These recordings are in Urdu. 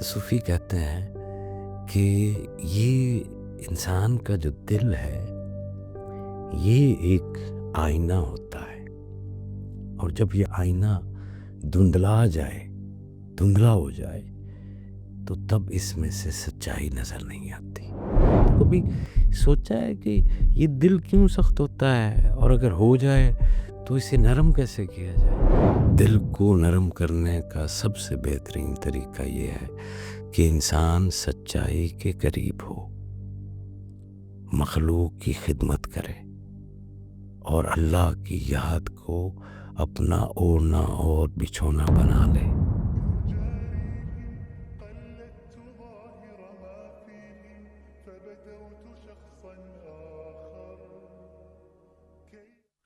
صوفی کہتے ہیں کہ یہ انسان کا جو دل ہے یہ ایک آئینہ ہوتا ہے، اور جب یہ آئینہ دھندلا ہو جائے تو تب اس میں سے سچائی نظر نہیں آتی۔ کبھی سوچا ہے کہ یہ دل کیوں سخت ہوتا ہے، اور اگر ہو جائے تو اسے نرم کیسے کیا جائے؟ دل کو نرم کرنے کا سب سے بہترین طریقہ یہ ہے کہ انسان سچائی کے قریب ہو، مخلوق کی خدمت کرے اور اللہ کی یاد کو اپنا اوڑھنا اور بچھونا بنا لے۔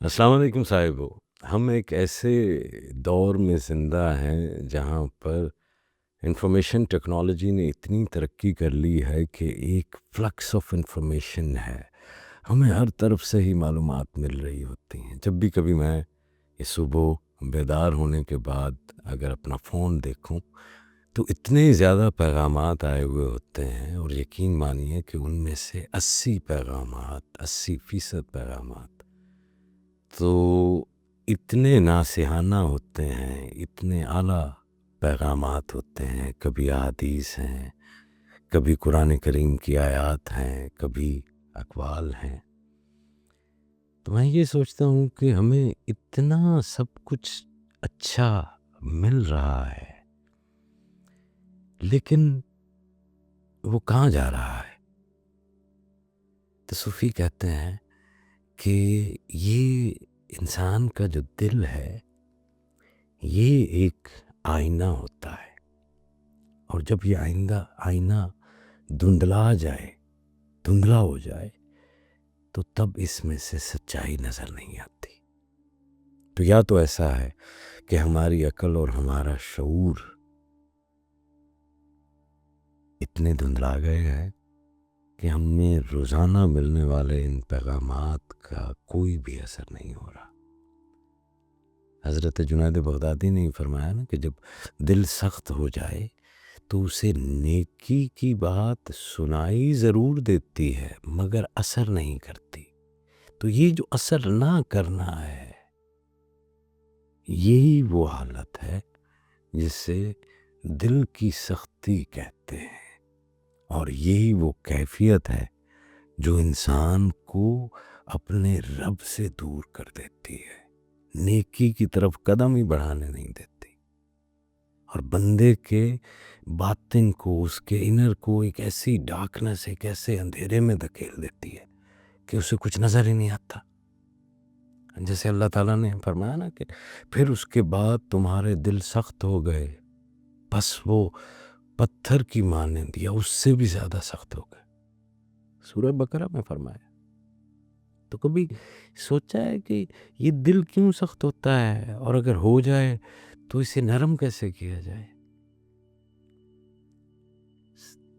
السلام علیکم صاحبو، ہم ایک ایسے دور میں زندہ ہیں جہاں پر انفارمیشن ٹیکنالوجی نے اتنی ترقی کر لی ہے کہ ایک فلکس آف انفارمیشن ہے، ہمیں ہر طرف سے ہی معلومات مل رہی ہوتی ہیں۔ جب بھی کبھی میں یہ صبح بیدار ہونے کے بعد اگر اپنا فون دیکھوں تو اتنے زیادہ پیغامات آئے ہوئے ہوتے ہیں، اور یقین مانیے کہ ان میں سے 80% پیغامات تو اتنے ناصحانہ ہوتے ہیں، اتنے اعلیٰ پیغامات ہوتے ہیں، کبھی احادیث ہیں، کبھی قرآن کریم کی آیات ہیں، کبھی اقوال ہیں۔ تو میں یہ سوچتا ہوں کہ ہمیں اتنا سب کچھ اچھا مل رہا ہے، لیکن وہ کہاں جا رہا ہے؟ تو صوفی کہتے ہیں کہ یہ انسان کا جو دل ہے یہ ایک آئینہ ہوتا ہے، اور جب یہ آئینہ دھندلا ہو جائے تو تب اس میں سے سچائی نظر نہیں آتی۔ تو یا تو ایسا ہے کہ ہماری عقل اور ہمارا شعور اتنے دھندلا گئے ہیں کہ ہمیں روزانہ ملنے والے ان پیغامات کا کوئی بھی اثر نہیں ہو رہا۔ حضرت جنید بغدادی نے فرمایا نا کہ جب دل سخت ہو جائے تو اسے نیکی کی بات سنائی ضرور دیتی ہے مگر اثر نہیں کرتی۔ تو یہ جو اثر نہ کرنا ہے، یہی وہ حالت ہے جسے دل کی سختی کہتے ہیں، اور یہی وہ کیفیت ہے جو انسان کو اپنے رب سے دور کر دیتی ہے، نیکی کی طرف قدم ہی بڑھانے نہیں دیتی، اور بندے کے باطن کو، اس کے انر کو ایک ایسی ڈارکنس، ایک ایسے اندھیرے میں دھکیل دیتی ہے کہ اسے کچھ نظر ہی نہیں آتا۔ جیسے اللہ تعالیٰ نے فرمایا نا کہ پھر اس کے بعد تمہارے دل سخت ہو گئے، بس وہ پتھر کی مانند یا اس سے بھی زیادہ سخت ہو گئے، سورہ بقرہ میں فرمایا۔ تو کبھی سوچا ہے کہ یہ دل کیوں سخت ہوتا ہے، اور اگر ہو جائے تو اسے نرم کیسے کیا جائے؟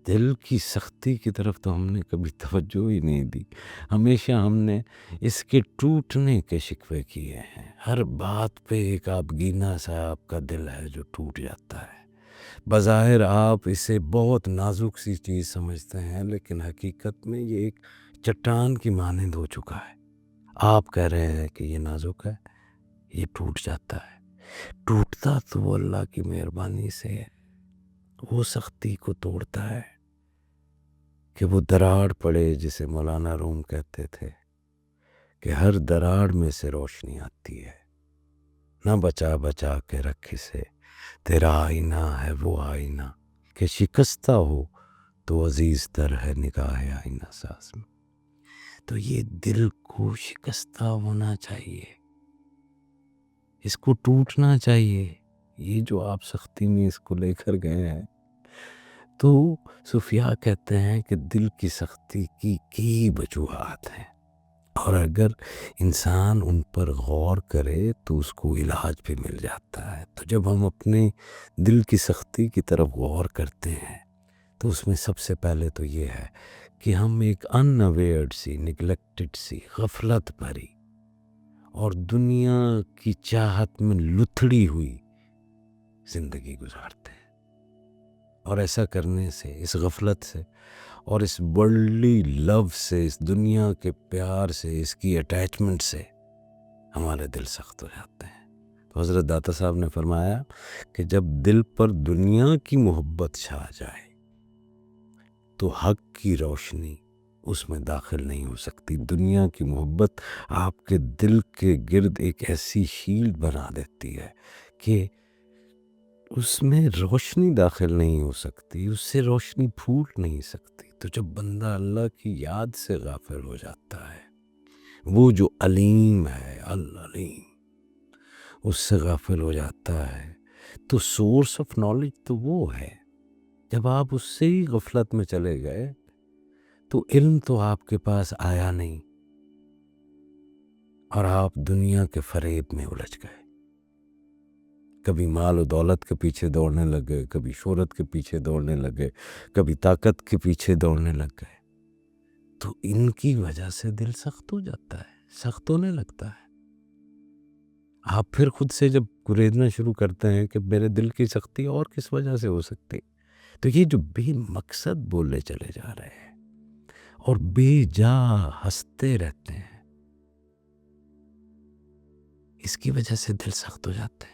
دل کی سختی کی طرف تو ہم نے کبھی توجہ ہی نہیں دی، ہمیشہ ہم نے اس کے ٹوٹنے کے شکوے کیے ہیں۔ ہر بات پہ ایک آبگینہ سا آپ کا دل ہے جو ٹوٹ جاتا ہے۔ بظاہر آپ اسے بہت نازک سی چیز سمجھتے ہیں، لیکن حقیقت میں یہ ایک چٹان کی مانند ہو چکا ہے۔ آپ کہہ رہے ہیں کہ یہ نازک ہے، یہ ٹوٹ جاتا ہے۔ ٹوٹتا تو وہ اللہ کی مہربانی سے ہے، وہ سختی کو توڑتا ہے کہ وہ دراڑ پڑے، جسے مولانا روم کہتے تھے کہ ہر دراڑ میں سے روشنی آتی ہے، نہ بچا کے رکھ اسے، تیرا آئینہ ہے وہ آئینہ کہ شکستہ ہو تو عزیز تر ہے نگاہ آئینہ ساز میں۔ تو یہ دل کو شکستہ ہونا چاہیے، اس کو ٹوٹنا چاہیے، یہ جو آپ سختی میں اس کو لے کر گئے ہیں۔ تو صوفیاء کہتے ہیں کہ دل کی سختی کی کئی وجوہات ہیں، اور اگر انسان ان پر غور کرے تو اس کو علاج بھی مل جاتا ہے۔ تو جب ہم اپنے دل کی سختی کی طرف غور کرتے ہیں تو اس میں سب سے پہلے تو یہ ہے کہ ہم ایک ان اویئرڈ سی، نگلیکٹڈ سی، غفلت بھری اور دنیا کی چاہت میں لتھڑی ہوئی زندگی گزارتے ہیں۔ اور ایسا کرنے سے، اس غفلت سے اور اس ورلڈلی لو سے، اس دنیا کے پیار سے، اس کی اٹیچمنٹ سے ہمارے دل سخت ہو جاتے ہیں۔ تو حضرت داتا صاحب نے فرمایا کہ جب دل پر دنیا کی محبت چھا جائے تو حق کی روشنی اس میں داخل نہیں ہو سکتی۔ دنیا کی محبت آپ کے دل کے گرد ایک ایسی شیلڈ بنا دیتی ہے کہ اس میں روشنی داخل نہیں ہو سکتی، اس سے روشنی پھوٹ نہیں سکتی۔ تو جب بندہ اللہ کی یاد سے غافل ہو جاتا ہے، وہ جو علیم ہے، العلیم، اس سے غافل ہو جاتا ہے، تو سورس آف نالج تو وہ ہے۔ جب آپ اس سے ہی غفلت میں چلے گئے تو علم تو آپ کے پاس آیا نہیں، اور آپ دنیا کے فریب میں الجھ گئے۔ کبھی مال و دولت کے پیچھے دوڑنے لگے، کبھی شہرت کے پیچھے دوڑنے لگے، کبھی طاقت کے پیچھے دوڑنے لگ گئے۔ تو ان کی وجہ سے دل سخت ہو جاتا ہے، سخت ہونے لگتا ہے۔ آپ پھر خود سے جب گریزنا شروع کرتے ہیں کہ میرے دل کی سختی اور کس وجہ سے ہو سکتی، تو یہ جو بے مقصد بولے چلے جا رہے ہیں اور بے جا ہنستے رہتے ہیں، اس کی وجہ سے دل سخت ہو جاتے ہیں۔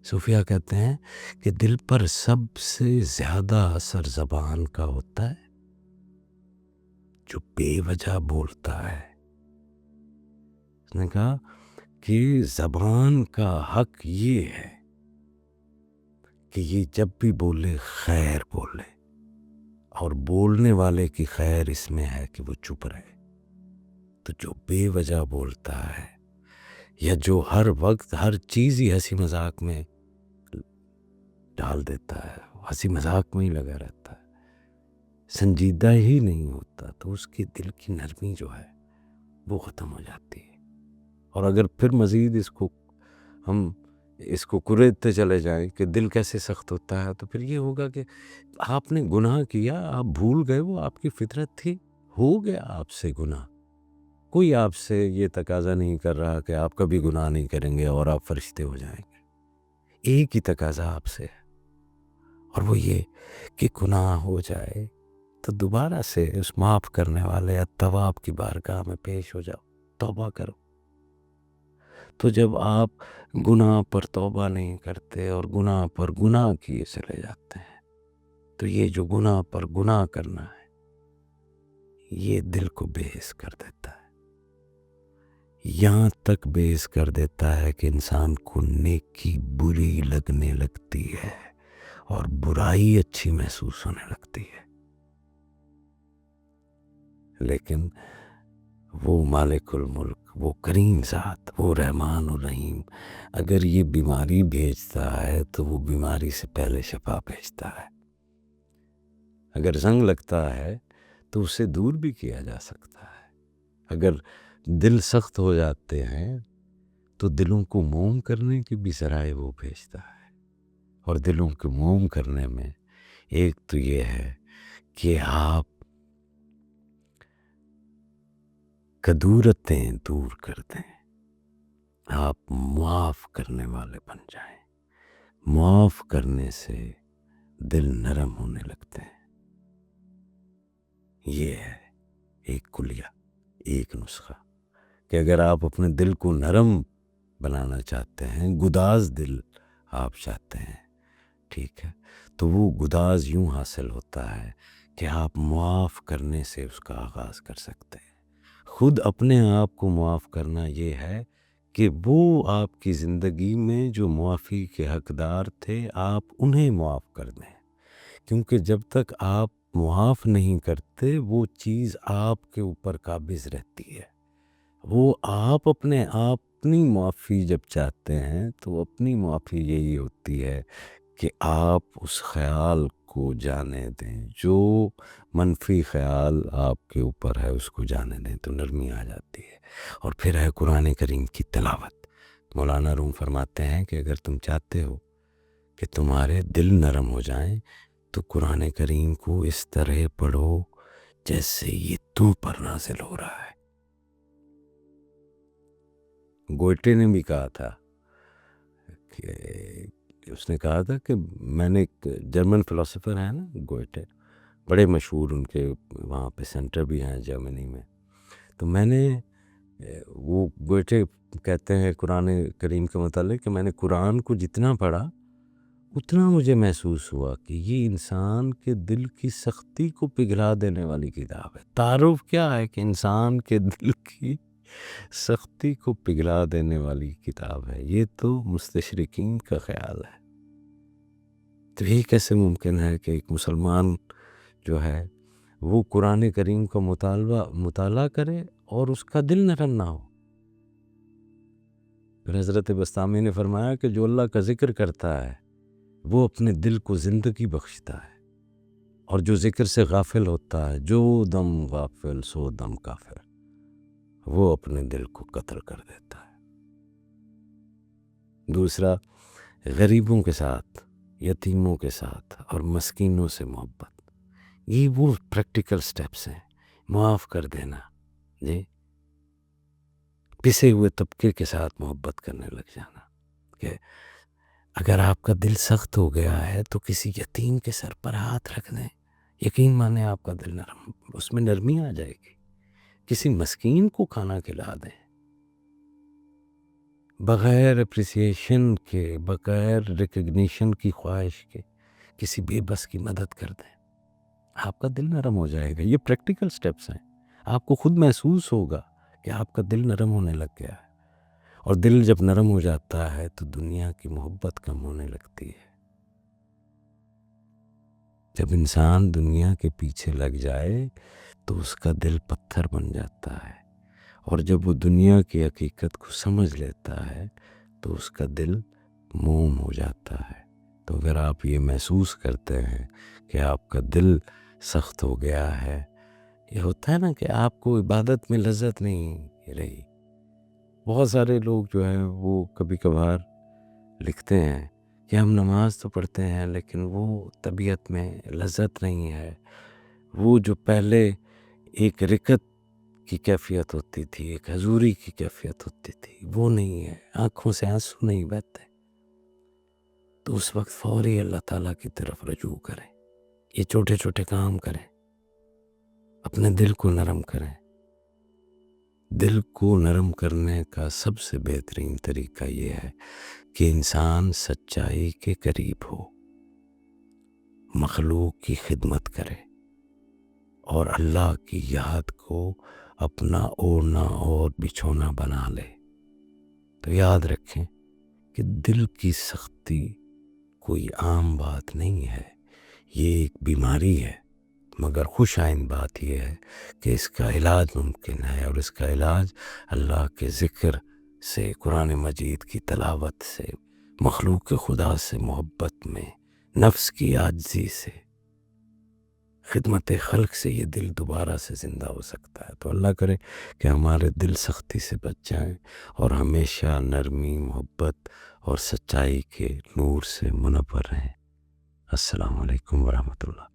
صوفیہ کہتے ہیں کہ دل پر سب سے زیادہ اثر زبان کا ہوتا ہے جو بے وجہ بولتا ہے۔ اس نے کہا کہ زبان کا حق یہ ہے کہ یہ جب بھی بولے خیر بولے، اور بولنے والے کی خیر اس میں ہے کہ وہ چپ رہے۔ تو جو بے وجہ بولتا ہے، یا جو ہر وقت ہر چیز ہی ہنسی مذاق میں ڈال دیتا ہے، ہنسی مذاق میں ہی لگا رہتا ہے، سنجیدہ ہی نہیں ہوتا، تو اس کی دل کی نرمی جو ہے وہ ختم ہو جاتی ہے۔ اور اگر پھر مزید ہم اس کو کریدتے چلے جائیں کہ دل کیسے سخت ہوتا ہے، تو پھر یہ ہوگا کہ آپ نے گناہ کیا، آپ بھول گئے، وہ آپ کی فطرت تھی، ہو گیا آپ سے گناہ۔ کوئی آپ سے یہ تقاضا نہیں کر رہا کہ آپ کبھی گناہ نہیں کریں گے اور آپ فرشتے ہو جائیں گے۔ ایک ہی تقاضا آپ سے ہے، اور وہ یہ کہ گناہ ہو جائے تو دوبارہ سے اس معاف کرنے والے التواب کی بارگاہ میں پیش ہو جاؤ، توبہ کرو۔ تو جب آپ گناہ پر توبہ نہیں کرتے اور گناہ پر گناہ کیے چلے جاتے ہیں، تو یہ جو گناہ پر گناہ کرنا ہے، یہ دل کو بے حس کر دیتا ہے، یہاں تک بے حس کر دیتا ہے کہ انسان کو نیکی بری لگنے لگتی ہے اور برائی اچھی محسوس ہونے لگتی ہے۔ لیکن وہ مالک الملک، وہ کریم ذات، وہ رحمان الرحیم، اگر یہ بیماری بھیجتا ہے تو وہ بیماری سے پہلے شفا بھیجتا ہے۔ اگر زنگ لگتا ہے تو اسے دور بھی کیا جا سکتا ہے۔ اگر دل سخت ہو جاتے ہیں تو دلوں کو موم کرنے کی بھی ذرائع وہ بھیجتا ہے۔ اور دلوں کو موم کرنے میں ایک تو یہ ہے کہ آپ کدورتیں دور کر دیں، آپ معاف کرنے والے بن جائیں۔ معاف کرنے سے دل نرم ہونے لگتے ہیں۔ یہ ہے ایک کلیہ، ایک نسخہ، کہ اگر آپ اپنے دل کو نرم بنانا چاہتے ہیں، گداز دل آپ چاہتے ہیں، ٹھیک ہے، تو وہ گداز یوں حاصل ہوتا ہے کہ آپ معاف کرنے سے اس کا آغاز کر سکتے ہیں۔ خود اپنے آپ کو معاف کرنا یہ ہے کہ وہ آپ کی زندگی میں جو معافی کے حقدار تھے، آپ انہیں معاف کر دیں، کیونکہ جب تک آپ معاف نہیں کرتے وہ چیز آپ کے اوپر قابض رہتی ہے۔ وہ آپ اپنی معافی جب چاہتے ہیں تو اپنی معافی یہی ہوتی ہے کہ آپ اس خیال کو جانے دیں، جو منفی خیال آپ کے اوپر ہے اس کو جانے دیں، تو نرمی آ جاتی ہے۔ اور پھر ہے قرآن کریم کی تلاوت۔ مولانا روم فرماتے ہیں کہ اگر تم چاہتے ہو کہ تمہارے دل نرم ہو جائیں تو قرآن کریم کو اس طرح پڑھو جیسے یہ تم پر نازل ہو رہا ہے۔ گوئٹے نے بھی کہا تھا کہ اس نے کہا تھا کہ میں نے ایک جرمن فلاسفر ہے نا گوئٹے، بڑے مشہور، ان کے وہاں پہ سینٹر بھی ہیں جرمنی میں. تو میں نے وہ گوئٹے کہتے ہیں قرآن کریم کے متعلق کہ میں نے قرآن کو جتنا پڑھا اتنا مجھے محسوس ہوا کہ یہ انسان کے دل کی سختی کو پگھلا دینے والی کتاب ہے. تعارف کیا ہے کہ انسان کے دل کی سختی کو پگھلا دینے والی کتاب ہے. یہ تو مستشرقین کا خیال ہے. تو یہ کیسے ممکن ہے کہ ایک مسلمان جو ہے وہ قرآن کریم کا مطالعہ کرے اور اس کا دل نرم نہ ہو؟ پھر حضرت بسطامی نے فرمایا کہ جو اللہ کا ذکر کرتا ہے وہ اپنے دل کو زندگی بخشتا ہے، اور جو ذکر سے غافل ہوتا ہے، جو دم غافل سو دم کافر، وہ اپنے دل کو قتل کر دیتا ہے. دوسرا، غریبوں کے ساتھ، یتیموں کے ساتھ اور مسکینوں سے محبت. یہ وہ پریکٹیکل سٹیپس ہیں. معاف کر دینا، جی، پسے ہوئے طبقے کے ساتھ محبت کرنے لگ جانا. کہ اگر آپ کا دل سخت ہو گیا ہے تو کسی یتیم کے سر پر ہاتھ رکھ دیں، یقین مانے آپ کا دل نرم، اس میں نرمی آ جائے گی. کسی مسکین کو کھانا کھلا دیں، بغیر اپریسیشن کے، بغیر ریکگنیشن کی خواہش کے کسی بے بس کی مدد کر دیں، آپ کا دل نرم ہو جائے گا. یہ پریکٹیکل سٹیپس ہیں. آپ کو خود محسوس ہوگا کہ آپ کا دل نرم ہونے لگ گیا ہے. اور دل جب نرم ہو جاتا ہے تو دنیا کی محبت کم ہونے لگتی ہے. جب انسان دنیا کے پیچھے لگ جائے تو اس کا دل پتھر بن جاتا ہے، اور جب وہ دنیا کی حقیقت کو سمجھ لیتا ہے تو اس کا دل موم ہو جاتا ہے. تو اگر آپ یہ محسوس کرتے ہیں کہ آپ کا دل سخت ہو گیا ہے، یہ ہوتا ہے نا کہ آپ کو عبادت میں لذت نہیں رہی. بہت سارے لوگ جو ہیں وہ کبھی کبھار لکھتے ہیں کہ ہم نماز تو پڑھتے ہیں لیکن وہ طبیعت میں لذت نہیں ہے. وہ جو پہلے ایک رکت کی کیفیت ہوتی تھی، ایک حضوری کی کیفیت ہوتی تھی، وہ نہیں ہے. آنکھوں سے آنسو نہیں بہتے. تو اس وقت فوری اللہ تعالیٰ کی طرف رجوع کریں. یہ چھوٹے چھوٹے کام کریں، اپنے دل کو نرم کریں. دل کو نرم کرنے کا سب سے بہترین طریقہ یہ ہے کہ انسان سچائی کے قریب ہو، مخلوق کی خدمت کرے، اور اللہ کی یاد کو اپنا اوڑھنا اور بچھونا بنا لے. تو یاد رکھیں کہ دل کی سختی کوئی عام بات نہیں ہے، یہ ایک بیماری ہے. مگر خوش آئند بات یہ ہے کہ اس کا علاج ممکن ہے، اور اس کا علاج اللہ کے ذکر سے، قرآن مجید کی تلاوت سے، مخلوق خدا سے محبت میں، نفس کی عاجزی سے، خدمت خلق سے یہ دل دوبارہ سے زندہ ہو سکتا ہے. تو اللہ کرے کہ ہمارے دل سختی سے بچ جائیں اور ہمیشہ نرمی، محبت اور سچائی کے نور سے منور رہیں. السلام علیکم ورحمۃ اللہ.